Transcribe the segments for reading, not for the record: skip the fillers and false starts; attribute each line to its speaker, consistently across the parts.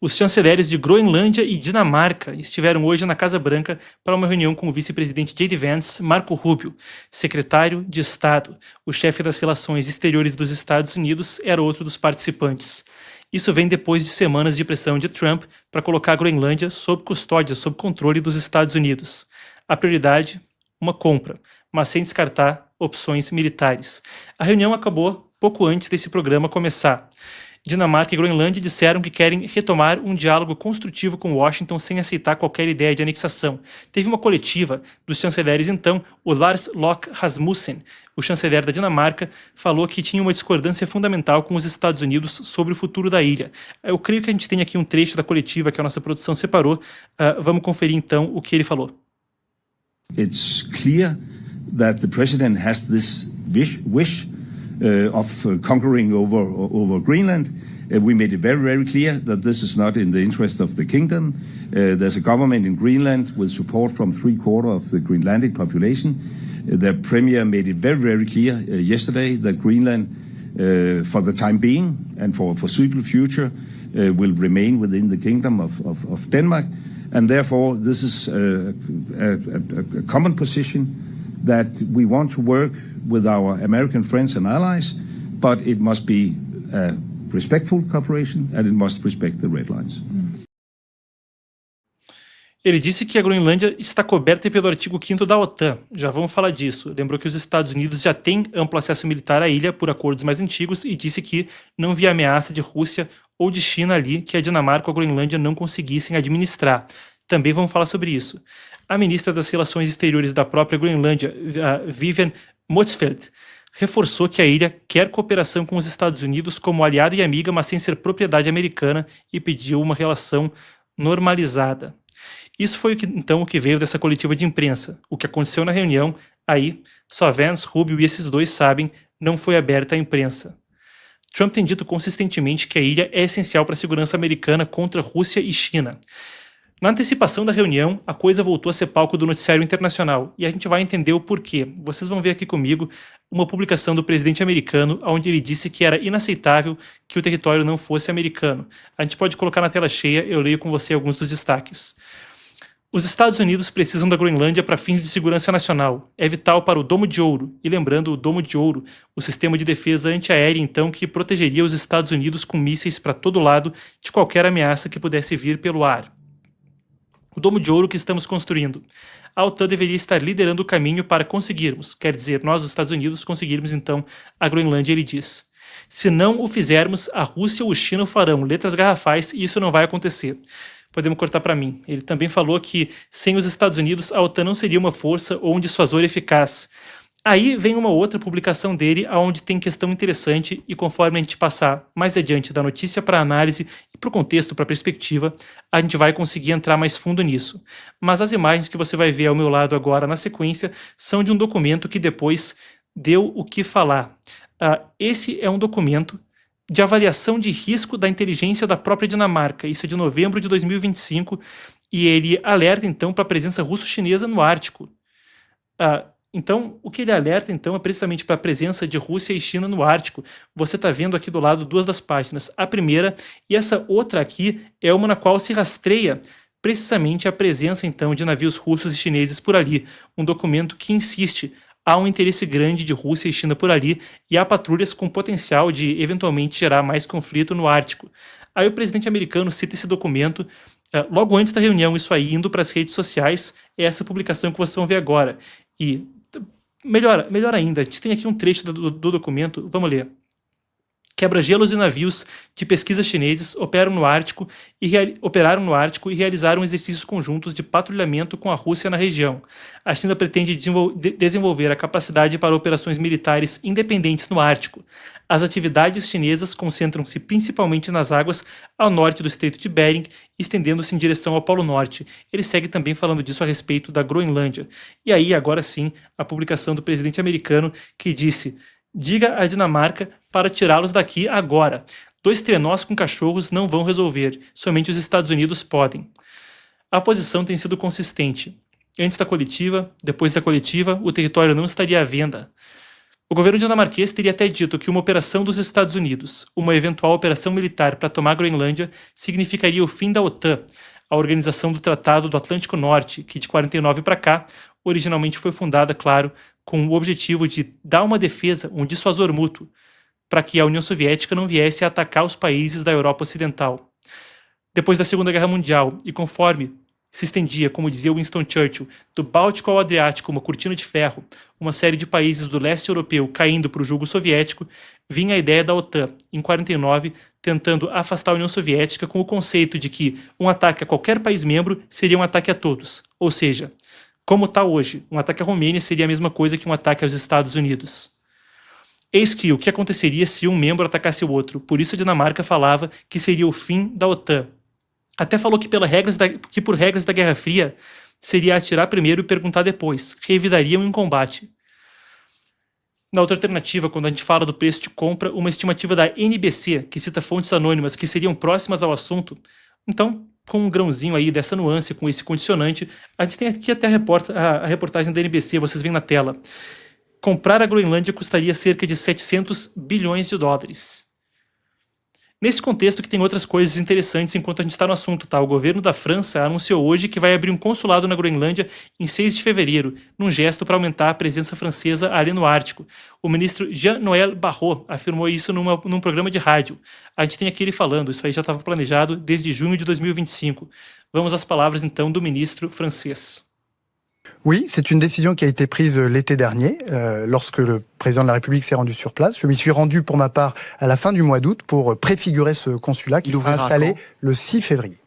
Speaker 1: Os chanceleres de Groenlândia e Dinamarca estiveram hoje na Casa Branca para uma reunião com o vice-presidente J.D. Vance, Marco Rubio, secretário de Estado. O chefe das relações exteriores dos Estados Unidos era outro dos participantes. Isso vem depois de semanas de pressão de Trump para colocar a Groenlândia sob custódia, sob controle dos Estados Unidos. A prioridade? Uma compra, mas sem descartar opções militares. A reunião acabou pouco antes desse programa começar. Dinamarca e Groenlândia disseram que querem retomar um diálogo construtivo com Washington sem aceitar qualquer ideia de anexação. Teve uma coletiva dos chanceleres então, o Lars Løkke Rasmussen, o chanceler da Dinamarca, falou que tinha uma discordância fundamental com os Estados Unidos sobre o futuro da ilha. Eu creio que a gente tem aqui um trecho da coletiva que a nossa produção separou. Vamos conferir então o que ele falou.
Speaker 2: It's clear that the president has this wish of conquering over Greenland. We made it very clear that this is not in the interest of the kingdom. There's a government in Greenland with support from 3/4 of the Greenlandic population. The premier made it very clear yesterday that Greenland, for the time being and for foreseeable future, will remain within the kingdom of Denmark. And therefore, this is a common position that we want to work with our American friends and allies, but it must be a respectful cooperation and it must respect the red lines.
Speaker 1: Ele disse que a Groenlândia está coberta pelo artigo 5º da OTAN. Já vamos falar disso. Lembrou que os Estados Unidos já têm amplo acesso militar à ilha por acordos mais antigos e disse que não via ameaça de Rússia ou de China ali que a Dinamarca ou a Groenlândia não conseguissem administrar. Também vamos falar sobre isso. A ministra das Relações Exteriores da própria Groenlândia, Vivian Motzfeldt, reforçou que a ilha quer cooperação com os Estados Unidos como aliada e amiga, mas sem ser propriedade americana, e pediu uma relação normalizada. Isso foi então o que veio dessa coletiva de imprensa. O que aconteceu na reunião, aí, só Vance, Rubio e esses dois sabem, não foi aberta à imprensa. Trump tem dito consistentemente que a ilha é essencial para a segurança americana contra Rússia e China. Na antecipação da reunião, a coisa voltou a ser palco do noticiário internacional, e a gente vai entender o porquê. Vocês vão ver aqui comigo uma publicação do presidente americano, onde ele disse que era inaceitável que o território não fosse americano. A gente pode colocar na tela cheia, eu leio com você alguns dos destaques. Os Estados Unidos precisam da Groenlândia para fins de segurança nacional. É vital para o Domo de Ouro. E lembrando, o Domo de Ouro, o sistema de defesa antiaérea, então, que protegeria os Estados Unidos com mísseis para todo lado de qualquer ameaça que pudesse vir pelo ar. O Domo de Ouro que estamos construindo. A OTAN deveria estar liderando o caminho para conseguirmos, quer dizer, nós, os Estados Unidos, conseguirmos, então, a Groenlândia, ele diz. Se não o fizermos, a Rússia ou a China o farão, letras garrafais, e isso não vai acontecer. Podemos cortar para mim. Ele também falou que, sem os Estados Unidos, a OTAN não seria uma força ou um dissuasor eficaz. Aí vem uma outra publicação dele, onde tem questão interessante, e conforme a gente passar mais adiante da notícia para a análise e para o contexto, para a perspectiva, a gente vai conseguir entrar mais fundo nisso. Mas as imagens que você vai ver ao meu lado agora na sequência são de um documento que depois deu o que falar. Esse é um documento de avaliação de risco da inteligência da própria Dinamarca. Isso é de novembro de 2025, e ele alerta então para a presença russo-chinesa no Ártico. Então, o que ele alerta, então, é precisamente para a presença de Rússia e China no Ártico. Você está vendo aqui do lado duas das páginas. A primeira e essa outra aqui é uma na qual se rastreia precisamente a presença, então, de navios russos e chineses por ali. Um documento que insiste, há um interesse grande de Rússia e China por ali e há patrulhas com potencial de, eventualmente, gerar mais conflito no Ártico. Aí o presidente americano cita esse documento logo antes da reunião, isso aí, indo para as redes sociais, é essa publicação que vocês vão ver agora. E melhor ainda, a gente tem aqui um trecho do documento, vamos ler. Quebra-gelos de navios de pesquisa chineses operaram no Ártico e realizaram exercícios conjuntos de patrulhamento com a Rússia na região. A China pretende desenvolver a capacidade para operações militares independentes no Ártico. As atividades chinesas concentram-se principalmente nas águas ao norte do Estreito de Bering, estendendo-se em direção ao Polo Norte. Ele segue também falando disso a respeito da Groenlândia. E aí, agora sim, a publicação do presidente americano que disse: diga à Dinamarca para tirá-los daqui agora. 2 trenós com cachorros não vão resolver, somente os Estados Unidos podem. A posição tem sido consistente. Antes da coletiva, depois da coletiva, o território não estaria à venda. O governo dinamarquês teria até dito que uma operação dos Estados Unidos, uma eventual operação militar para tomar a Groenlândia, significaria o fim da OTAN, a Organização do Tratado do Atlântico Norte, que de 49 para cá, originalmente foi fundada, claro, com o objetivo de dar uma defesa, um dissuasor mútuo, para que a União Soviética não viesse a atacar os países da Europa Ocidental. Depois da Segunda Guerra Mundial, e conforme se estendia, como dizia Winston Churchill, do Báltico ao Adriático, uma cortina de ferro, uma série de países do leste europeu caindo para o jugo soviético, vinha a ideia da OTAN, em 49, tentando afastar a União Soviética com o conceito de que um ataque a qualquer país membro seria um ataque a todos. Ou seja, como está hoje, um ataque à Romênia seria a mesma coisa que um ataque aos Estados Unidos. Eis que o que aconteceria se um membro atacasse o outro, por isso a Dinamarca falava que seria o fim da OTAN. Até falou que, por regras da Guerra Fria, seria atirar primeiro e perguntar depois, revidariam em combate. Na outra alternativa, quando a gente fala do preço de compra, uma estimativa da NBC, que cita fontes anônimas que seriam próximas ao assunto, então, com um grãozinho aí dessa nuance, com esse condicionante, a gente tem aqui até a reportagem da NBC, vocês veem na tela. Comprar a Groenlândia custaria cerca de 700 bilhões de dólares. Nesse contexto que tem outras coisas interessantes enquanto a gente está no assunto, tá? O governo da França anunciou hoje que vai abrir um consulado na Groenlândia em 6 de fevereiro, num gesto para aumentar a presença francesa ali no Ártico. O ministro Jean-Noël Barrot afirmou isso num programa de rádio. A gente tem aqui ele falando, isso aí já estava planejado desde junho de 2025. Vamos às palavras então do ministro francês.
Speaker 3: Oui, c'est une décision qui a été prise l'été dernier, lorsque le président de la République s'est rendu sur place. Je m'y suis rendu pour ma part à la fin du mois d'août pour préfigurer ce consulat qui sera installé le 6 février.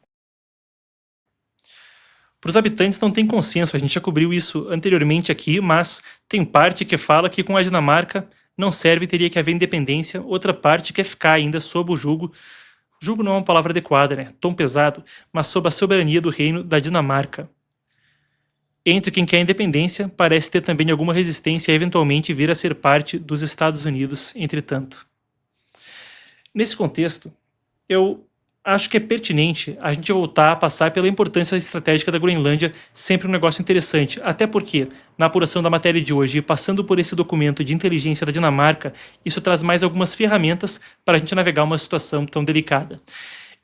Speaker 1: Para os habitantes não tem consenso, a gente já cobriu isso anteriormente aqui, mas tem parte que fala que com a Dinamarca não serve, teria que haver independência, outra parte quer ficar ainda sob o jugo. Jugo não é uma palavra adequada, né? Tom pesado, mas sob a soberania do reino da Dinamarca. Entre quem quer a independência, parece ter também alguma resistência a eventualmente vir a ser parte dos Estados Unidos, entretanto. Nesse contexto, eu acho que é pertinente a gente voltar a passar pela importância estratégica da Groenlândia, sempre um negócio interessante, até porque, na apuração da matéria de hoje, passando por esse documento de inteligência da Dinamarca, isso traz mais algumas ferramentas para a gente navegar uma situação tão delicada.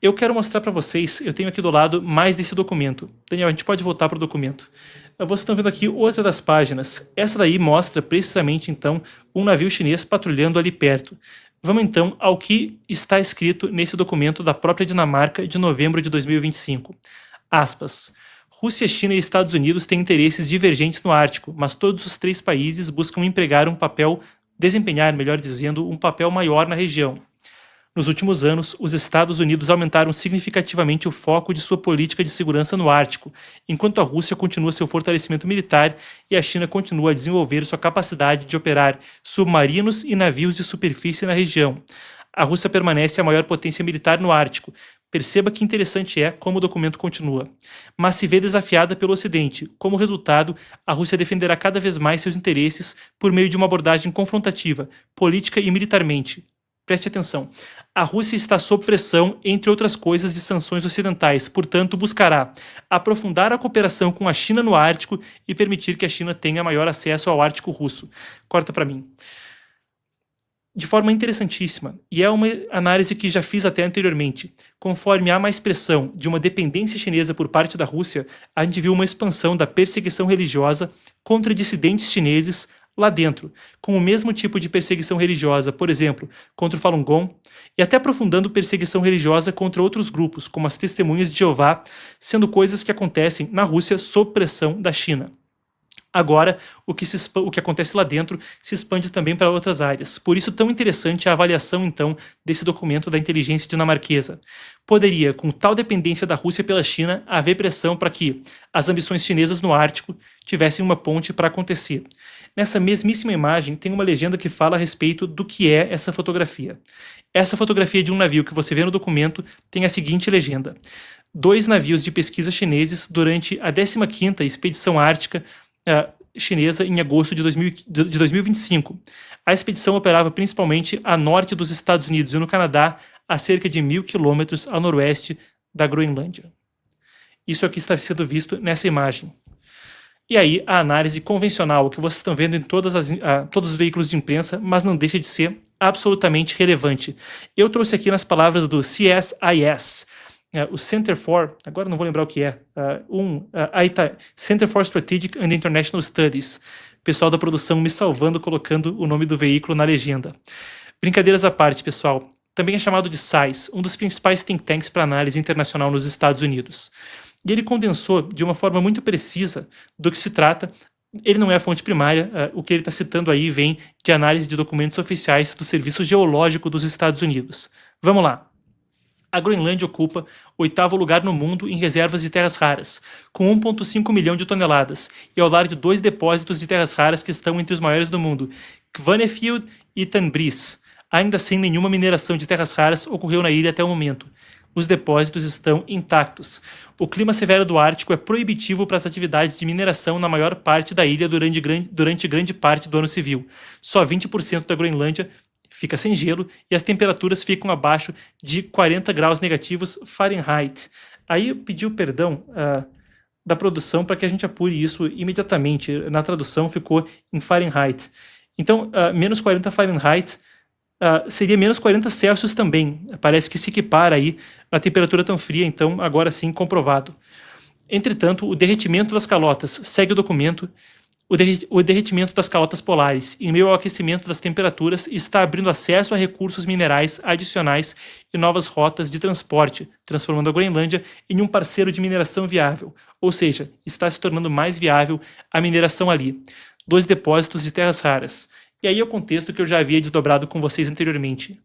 Speaker 1: Eu quero mostrar para vocês, eu tenho aqui do lado mais desse documento. Daniel, a gente pode voltar para o documento. Vocês estão vendo aqui outra das páginas. Essa daí mostra precisamente, então, um navio chinês patrulhando ali perto. Vamos, então, ao que está escrito nesse documento da própria Dinamarca de novembro de 2025. Aspas. Rússia, China e Estados Unidos têm interesses divergentes no Ártico, mas todos os 3 países buscam desempenhar, melhor dizendo, um papel maior na região. Nos últimos anos, os Estados Unidos aumentaram significativamente o foco de sua política de segurança no Ártico, enquanto a Rússia continua seu fortalecimento militar e a China continua a desenvolver sua capacidade de operar submarinos e navios de superfície na região. A Rússia permanece a maior potência militar no Ártico. Perceba que interessante é como o documento continua. Mas se vê desafiada pelo Ocidente. Como resultado, a Rússia defenderá cada vez mais seus interesses por meio de uma abordagem confrontativa, política e militarmente. Preste atenção. A Rússia está sob pressão, entre outras coisas, de sanções ocidentais, portanto, buscará aprofundar a cooperação com a China no Ártico e permitir que a China tenha maior acesso ao Ártico russo. Corta para mim. De forma interessantíssima, e é uma análise que já fiz até anteriormente, conforme há mais pressão de uma dependência chinesa por parte da Rússia, a gente viu uma expansão da perseguição religiosa contra dissidentes chineses lá dentro, com o mesmo tipo de perseguição religiosa, por exemplo, contra o Falun Gong, e até aprofundando perseguição religiosa contra outros grupos, como as Testemunhas de Jeová, sendo coisas que acontecem na Rússia sob pressão da China. Agora, o que acontece lá dentro se expande também para outras áreas. Por isso, tão interessante a avaliação, então, desse documento da inteligência dinamarquesa. Poderia, com tal dependência da Rússia pela China, haver pressão para que as ambições chinesas no Ártico tivessem uma ponte para acontecer. Nessa mesmíssima imagem, tem uma legenda que fala a respeito do que é essa fotografia. Essa fotografia de um navio que você vê no documento tem a seguinte legenda. 2 navios de pesquisa chineses durante a 15ª Expedição Ártica chinesa em agosto de 2025. A expedição operava principalmente a norte dos Estados Unidos e no Canadá, a cerca de 1.000 quilômetros a noroeste da Groenlândia. Isso aqui está sendo visto nessa imagem. E aí a análise convencional, que vocês estão vendo em todos os veículos de imprensa, mas não deixa de ser absolutamente relevante. Eu trouxe aqui nas palavras do CSIS, o Center for, agora não vou lembrar o que é, Center for Strategic and International Studies. Pessoal da produção me salvando, colocando o nome do veículo na legenda. Brincadeiras à parte, pessoal. Também é chamado de SAIS, um dos principais think tanks para análise internacional nos Estados Unidos. E ele condensou de uma forma muito precisa do que se trata. Ele não é a fonte primária, o que ele está citando aí vem de análise de documentos oficiais do Serviço Geológico dos Estados Unidos. Vamos lá. A Groenlândia ocupa o 8º lugar no mundo em reservas de terras raras, com 1,5 milhão de toneladas, e é o lar de 2 depósitos de terras raras que estão entre os maiores do mundo, Kvanefjeld e Tanbris. Ainda assim, nenhuma mineração de terras raras ocorreu na ilha até o momento. Os depósitos estão intactos. O clima severo do Ártico é proibitivo para as atividades de mineração na maior parte da ilha durante grande parte do ano civil. Só 20% da Groenlândia fica sem gelo e as temperaturas ficam abaixo de 40 graus negativos Fahrenheit. Aí eu pedi o perdão da produção para que a gente apure isso imediatamente. Na tradução ficou em Fahrenheit. Então, menos 40 Fahrenheit seria menos 40 Celsius também. Parece que se equipara aí na temperatura tão fria, então agora sim comprovado. Entretanto, o derretimento das calotas segue o documento. O derretimento das calotas polares, em meio ao aquecimento das temperaturas, está abrindo acesso a recursos minerais adicionais e novas rotas de transporte, transformando a Groenlândia em um parceiro de mineração viável, ou seja, está se tornando mais viável a mineração ali. 2 depósitos de terras raras. E aí é o contexto que eu já havia desdobrado com vocês anteriormente.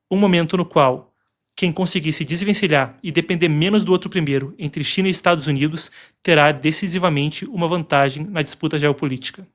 Speaker 1: Um momento no qual quem conseguir se desvencilhar e depender menos do outro primeiro entre China e Estados Unidos terá decisivamente uma vantagem na disputa geopolítica.